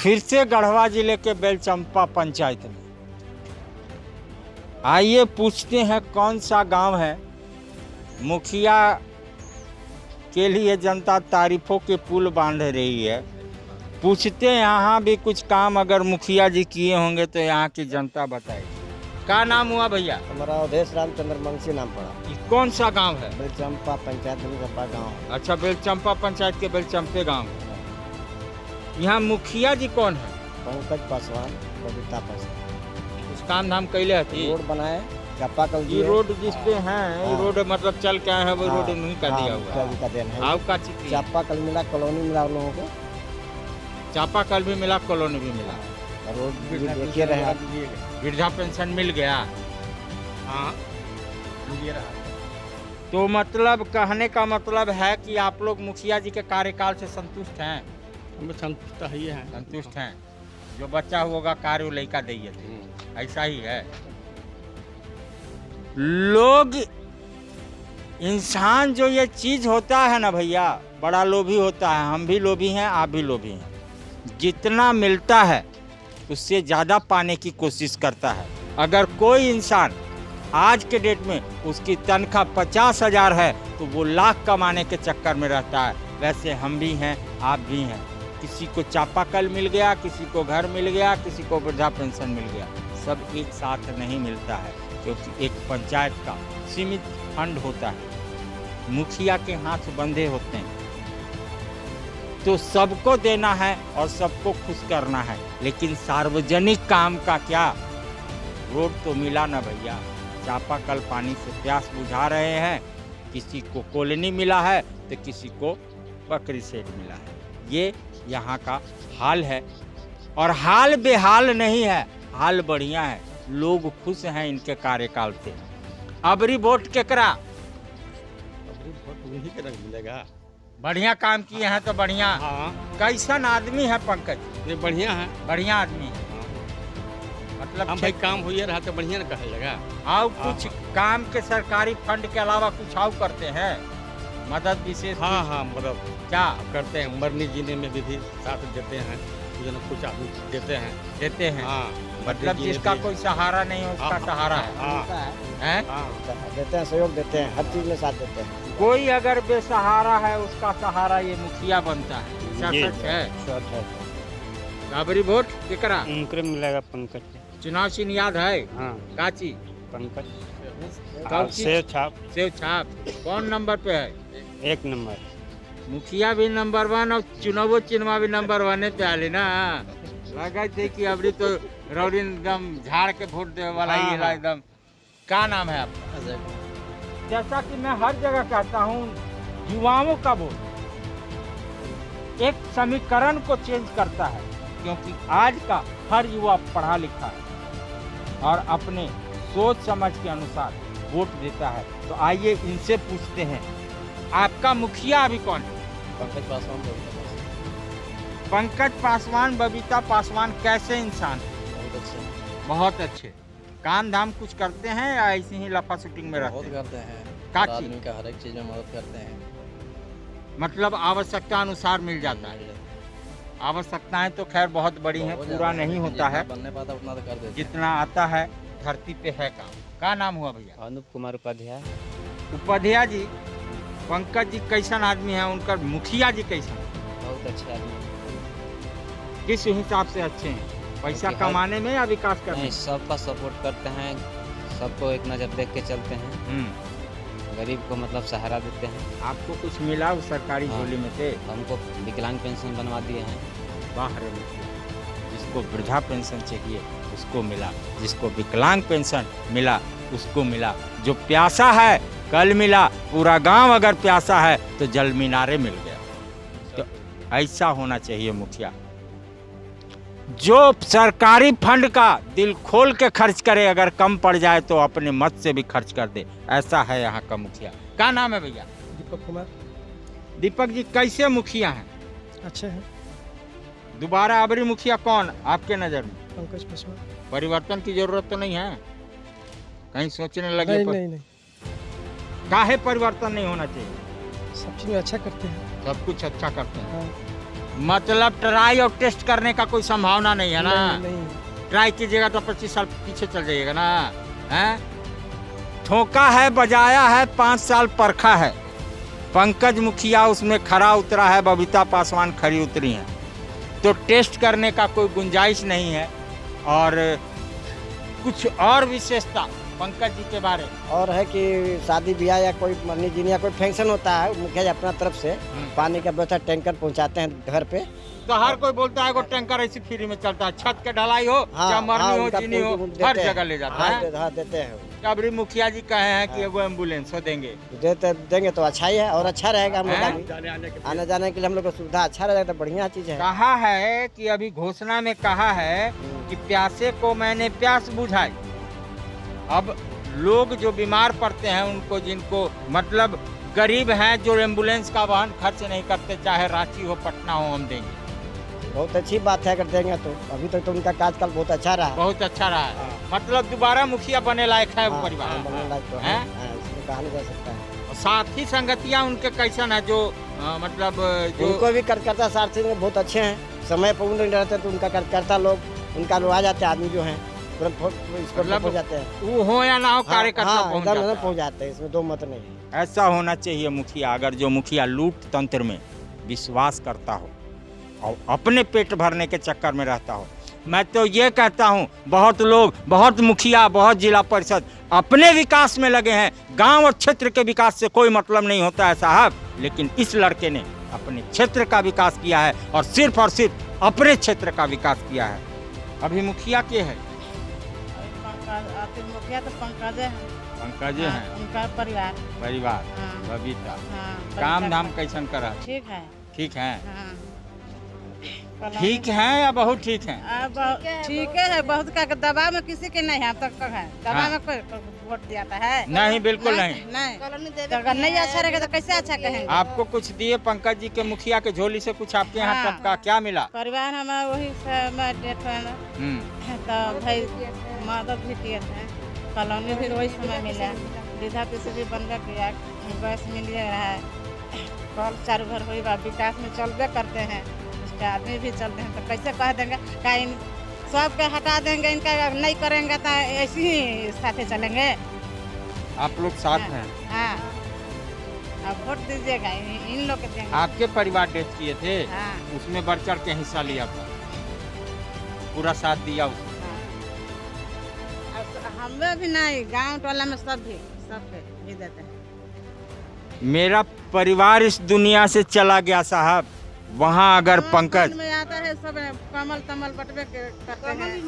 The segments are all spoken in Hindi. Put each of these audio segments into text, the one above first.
फिर से गढ़वा जिले के बेलचंपा पंचायत में। आइए पूछते हैं कौन सा गांव है। मुखिया के लिए जनता तारीफों के पुल बांध रही है। पूछते हैं यहाँ भी कुछ काम अगर मुखिया जी किए होंगे तो यहाँ की जनता बताएगी। क्या नाम हुआ भैया? हमारा अवधेश रामचंद्र मंगसी नाम पड़ा। ये कौन सा गांव है? बेलचंपा पंचायत बेलचंपा गाँव। अच्छा, बेलचंपा पंचायत के बेलचंपे गांव। यहाँ मुखिया जी कौन है? पंकज पासवान, बबीता पासवान। कुछ काम धाम कैले हती? रोड बनाए, चापा कल ये रोड जिस पे है, ये रोड मतलब चल के आए हैं वो रोड नहीं कर दिया हुआ है। का देन है। आप का चीज? चापा कल मिला, कॉलोनी मिला उन लोगों को। चापा कल भी मिला, कॉलोनी भी मिला। रोड भी देखिए रहे। वृद्धा पेंशन मिल गया। हाँ, तो मतलब कहने का मतलब है कि आप लोग मुखिया जी के कार्यकाल से संतुष्ट हैं? हम संतुष्ट ही हैं। संतुष्ट हैं। जो बच्चा होगा कार्य वो लड़का दैये थे, ऐसा ही है। लोग, इंसान जो ये चीज होता है ना भैया, बड़ा लोभी होता है। हम भी लोभी हैं, आप भी लोभी हैं। जितना मिलता है उससे ज़्यादा पाने की कोशिश करता है। अगर कोई इंसान आज के डेट में उसकी तनख्वाह 50,000 है तो वो लाख कमाने के चक्कर में रहता है। वैसे हम भी हैं, आप भी हैं। किसी को चापाकल मिल गया, किसी को घर मिल गया, किसी को वृद्धा पेंशन मिल गया। सब एक साथ नहीं मिलता है क्योंकि एक पंचायत का सीमित फंड होता है, मुखिया के हाथ बंधे होते हैं। तो सबको देना है और सबको खुश करना है, लेकिन सार्वजनिक काम का क्या? रोड तो मिला ना भैया। चापाकल पानी से प्यास बुझा रहे हैं। किसी को कॉलोनी मिला है तो किसी को बकरी सेट मिला है। ये यहाँ का हाल है। और हाल बेहाल नहीं है, हाल बढ़िया है। लोग खुश हैं इनके कार्यकाल से। अबरी वोट केकरा? अबरी वोट उन्हीं के रंग मिलेगा। बढ़िया काम किए हैं तो बढ़िया। हाँ, कैसन आदमी है पंकज? ये बढ़िया है। बढ़िया आदमी है। मतलब हम भाई काम हुई रहा तो बढ़िया न कहे लगा। और कुछ काम के सरकारी फंड के अलावा कुछ और करते हैं? मदद विशेष? हाँ हाँ, मतलब क्या करते हैं। मरने जीने में भी साथ देते हैं। कुछ आदमी देते हैं। देते हैं? हाँ, मतलब जिसका कोई सहारा नहीं है उसका सहारा है। हैं? देते हैं, सहयोग देते हैं, हर चीज में साथ देते हैं। कोई अगर बेसहारा है उसका सहारा ये मुखिया बनता है। क्या सच है? सच है। अबरी वोट केकरा? उनको मिलेगा पंकज। चुनाव चिन्ह याद है? हाँ, काची? पंकज। सेव छाप। सेव छाप। कौन नंबर पे है? 1 नंबर। मुखिया भी नंबर 1 और चुनाव चिन्ह भी नंबर 1 पे आले ना। लगा थे कि अबरी तो रौड़ी एकदम झाड़ के वोट दे वाला ही है एकदम। क्या नाम है आपका? जैसा कि मैं हर जगह कहता हूँ, युवाओं का वोट एक समीकरण को चेंज करता है, क्योंकि आज का हर युवा पढ़ा लिखा है और अपने सोच समझ के अनुसार वोट देता है। तो आइए इनसे पूछते हैं, आपका मुखिया अभी कौन है? पंकज पासवान, पंकज पासवान, बबीता पासवान कैसे इंसान? बहुत अच्छे। बहुत अच्छे। काम धाम कुछ करते हैं या ऐसे ही लफा शूटिंग में रहते बहुत हैं? करते हैं। का हर चीज? आदमी का हर एक चीज में मदद करते हैं। मतलब आवश्यकता अनुसार मिल जाता है। आवश्यकताएं तो खैर बहुत बड़ी हैं, पूरा नहीं होता है। बनने पाता उतना तो कर देते हैं। जितना आता है धरती पे है काम। क्या नाम हुआ भैया? अनुप कुमार उपाध्याय। उपाध्याय जी, पंकज जी कैसन आदमी है? उनका मुखिया जी कैसन? बहुत अच्छे आदमी। किस हिसाब से अच्छे हैं? पैसा कमाने में या विकास करने में? सबका सपोर्ट करते हैं, सबको एक नज़र देख के चलते हैं। गरीब को मतलब सहारा देते हैं। आपको कुछ मिला उस सरकारी झोली में से? हमको विकलांग पेंशन बनवा दिए हैं। बाहर मुखिया, जिसको वृद्धा पेंशन चाहिए उसको मिला, जिसको विकलांग पेंशन मिला उसको मिला। जो प्यासा है कल मिला। पूरा गांव अगर प्यासा है तो जल मीनारे मिल गया। तो ऐसा होना चाहिए मुखिया, जो सरकारी फंड का दिल खोल के खर्च करे। अगर कम पड़ जाए तो अपने मत से भी खर्च कर दे। ऐसा है यहाँ का मुखिया। क्या नाम है भैया? दीपक कुमार। दीपक जी, कैसे मुखिया हैं? अच्छे हैं। दोबारा अबरी मुखिया कौन आपके नज़र में? पंकज पासवान। परिवर्तन की जरूरत तो नहीं है? कहीं सोचने लगे? नहीं। काहे परिवर्तन नहीं होना चाहिए? सब चीज में अच्छा करते हैं। सब कुछ अच्छा करते हैं। हाँ। मतलब ट्राई और टेस्ट करने का कोई संभावना नहीं है ना। नहीं। ट्राई कीजिएगा तो 25 साल पीछे चल जाइएगा ना। हैं? ठोका है, बजाया है, 5 साल परखा है। पंकज मुखिया उसमें खरा उतरा है, बबीता पासवान खरी उतरी हैं। तो टेस्ट करने का कोई गुंजाइश नहीं है। और कुछ और विशेषता पंकज जी के बारे में और है कि शादी ब्याह या कोई मरनी जीनी या कोई फंक्शन होता है, मुखिया जी अपना तरफ से पानी का व्यवस्था टैंकर पहुंचाते हैं घर पे। तो हर कोई बोलता है वो टैंकर ऐसी फ्री में चलता है, छत के ढलाई हो या मरनी हो उनका जीनी हो देते हर हैं। जगह ले जाता है। हाँ देते हैं। अबरी मुखिया जी कहे हैं कि एगो एम्बुलेंस हो देंगे। देंगे तो अच्छा ही है और अच्छा रहेगा हम लोग हैं? का भी। जाने आने के आने जाने के लिए हम लोग को सुविधा अच्छा रहेगा तो बढ़िया चीज है। कहा है कि अभी घोषणा में कहा है कि प्यासे को मैंने प्यास बुझाई। अब लोग जो बीमार पड़ते हैं उनको, जिनको मतलब गरीब हैं, जो एम्बुलेंस का वाहन खर्च नहीं करते, चाहे रांची हो पटना हो, हम देंगे। बहुत अच्छी बात है अगर देंगे तो। अभी तक तो उनका कार्यकाल बहुत अच्छा रहा है। बहुत अच्छा रहा है। मतलब दोबारा मुखिया बने लायक है वो परिवार। बनने लायक तो है। हैं? हाँ, इसमें कहा नहीं जा सकता है। और साथी संगतियां उनके कैसन है, जो मतलब जो उनको भी कार्यकर्ता सारथी में बहुत अच्छे हैं। समय पर उन रहते तो उनका कार्यकर्ता लोग उनका लोग आ जाते हैं, आदमी जो हैं तुरंत मतलब पहुंच जाते हैं। वो हो या ना हो कार्यकर्ता पहुंच एकदम जाता है। पहुंच जाते हैं, इसमें दो मत नहीं है। ऐसा होना चाहिए मुखिया। अगर जो मुखिया लूट तंत्र में विश्वास करता हो और अपने पेट भरने के चक्कर में रहता हो, मैं तो ये कहता हूँ, बहुत लोग, बहुत मुखिया, बहुत जिला परिषद अपने विकास में लगे हैं। गांव और क्षेत्र के विकास से कोई मतलब नहीं होता है साहब। लेकिन इस लड़के ने अपने क्षेत्र का विकास किया है और सिर्फ अपने क्षेत्र का विकास किया है। अभी मुखिया के है मुखिया तो पंकज है। पंकज हैं, उनका परिवार। हाँ। बबीता। हाँ, काम धाम कैसन करा? ठीक है। ठीक है। हाँ। ठीक है या बहुत ठीक है? ठीक है, बहुत का दबाव में किसी के नहीं है अब तक है। हाँ। दबाव में कोई वोट दिया है? नहीं, बिल्कुल नहीं। तो अगर नहीं अच्छा रहेगा तो कैसे अच्छा कहेंगे? आपको कुछ दिए पंकज जी के मुखिया के झोली से कुछ आपके यहाँ हाँ। टपका, क्या मिला? परिवार हमारा वही डेट है ना, तो भाई मदद भी किए थे। कॉलोनी भी वही समय मिला, वृद्धा पेंशन भी बंद किया, गैस मिल रहा है, कल चारू घर हुई बा, विकास में चलबे करते हैं, उसके आदमी भी चलते हैं। तो कैसे कह देंगे कहीं सबके हटा देंगे, इनका नहीं करेंगे तो ऐसे ही साथे चलेंगे। आप लोग साथ हैं? हाँ, अब वोट दीजिएगा, इन लोग के देंगे। आपके परिवार डेथ किए थे, हाँ, उसमें बढ़ चढ़ के हिस्सा लिया था, पूरा साथ दिया उसने। हमें भी नहीं, गांव टोला में सब भी देते हैं। मेरा परिवार इस दुनिया से चला गया साहब। वहाँ अगर हाँ, पंकज मन में आता है सब कमल तमल बटवे करते हैं।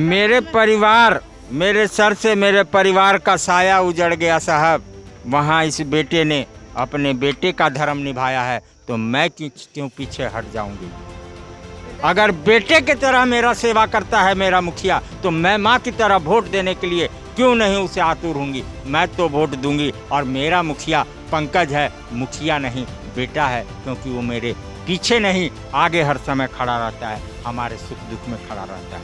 मेरे परिवार, मेरे सर से मेरे परिवार का साया उजड़ गया साहब। वहाँ इस बेटे ने अपने बेटे का धर्म निभाया है, तो मैं क्यों पीछे हट जाऊंगी? अगर बेटे की तरह मेरा सेवा करता है मेरा मुखिया, तो मैं माँ की तरह वोट देने के लिए क्यों नहीं उसे आतुर होंगी? मैं तो वोट दूंगी। और मेरा मुखिया पंकज है, मुखिया नहीं बेटा है, क्योंकि वो मेरे पीछे नहीं आगे हर समय खड़ा रहता है, हमारे सुख दुख में खड़ा रहता है।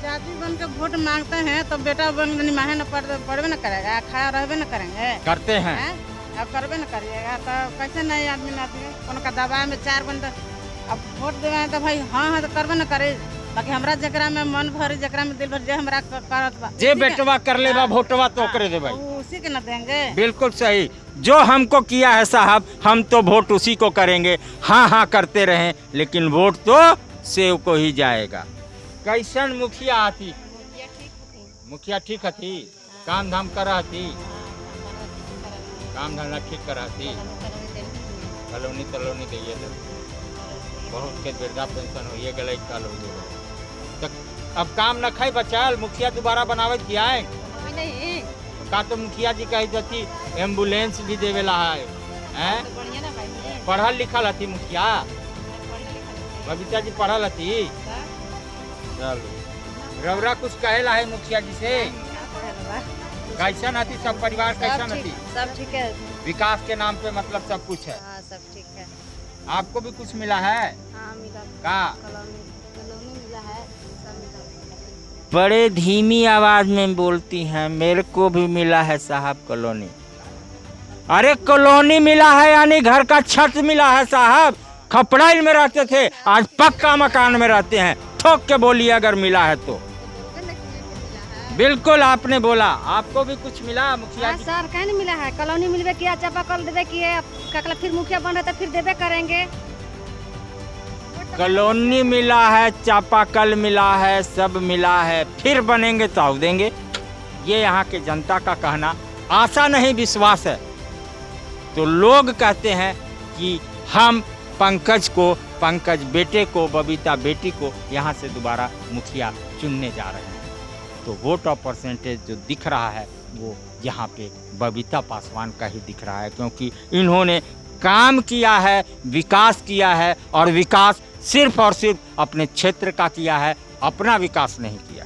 जाति बन के वोट मांगते हैं तो बेटा बन निमाहे न पढ़वे न करेगा, खाया रहबे न करेंगे, करते हैं। अब करबे न करिएगा तो कैसे नहीं आदमी नाती उनका दबाव में 4 बंदा अब वोट देवे तो भाई हाँ तो करबे न करे। बाकी हमरा जकरा में मन भरी, जकरा में दिल भर, जे हमरा करत बा, जे बेटवा कर लेबा वोटवा तो ओकरे देबै। उसी के न देंगे। बिल्कुल सही। जो हमको किया है साहब, हम तो वोट उसी को करेंगे। हाँ हाँ करते रहें, लेकिन वोट तो सेव को ही जाएगा। कैसन मुखिया आती? मुखिया ठीक हती, काम धाम कर हती, काम धंधा ठीक कर हती, कलोनी तलोनी दिए बहुत के वृद्धा पेंशन होइए गए कल हो गए। तो अब काम न खाई बचाल, मुखिया दोबारा बनावे किया है का? तो मुखिया जी कही जाती एम्बुलेंस भी देवेला है, हैं? पढ़ल लिखल हती मुखिया, बबीता जी पढ़ल हती। चलो रौरा कुछ कहेला है मुखिया जी से? कैसन हती सब परिवार, कैसन हती? सब ठीक है, विकास के नाम पे मतलब सब कुछ है। हाँ सब ठीक है। आपको भी कुछ मिला है? हाँ मिला, का? कॉलोनी मिला है, सब मिला। बड़े धीमी आवाज में बोलती हैं। मेरे को भी मिला है साहब कॉलोनी। अरे कॉलोनी मिला है यानी घर का छत मिला है साहब। खपड़ाइल में रहते थे, आज पक्का मकान में रहते हैं। ठोक के बोलिए अगर मिला है तो। बिल्कुल आपने बोला, आपको भी कुछ मिला मुखिया जी? सर कहीं नहीं मिला है। कॉलोनी मिलवे किया, चापाकल देवे किए, ककला फिर मुखिया बन रहे तो फिर देवे करेंगे। कॉलोनी मिला है, चापाकल मिला है, सब मिला है, फिर बनेंगे तो देंगे। ये यहाँ के जनता का कहना, आशा नहीं विश्वास है। तो लोग कहते हैं कि हम पंकज बेटे को, बबीता बेटी को यहाँ से दोबारा मुखिया चुनने जा रहे हैं। तो वोट ऑफ परसेंटेज जो दिख रहा है वो यहाँ पे बबीता पासवान का ही दिख रहा है, क्योंकि इन्होंने काम किया है, विकास किया है, और विकास सिर्फ और सिर्फ अपने क्षेत्र का किया है, अपना विकास नहीं किया।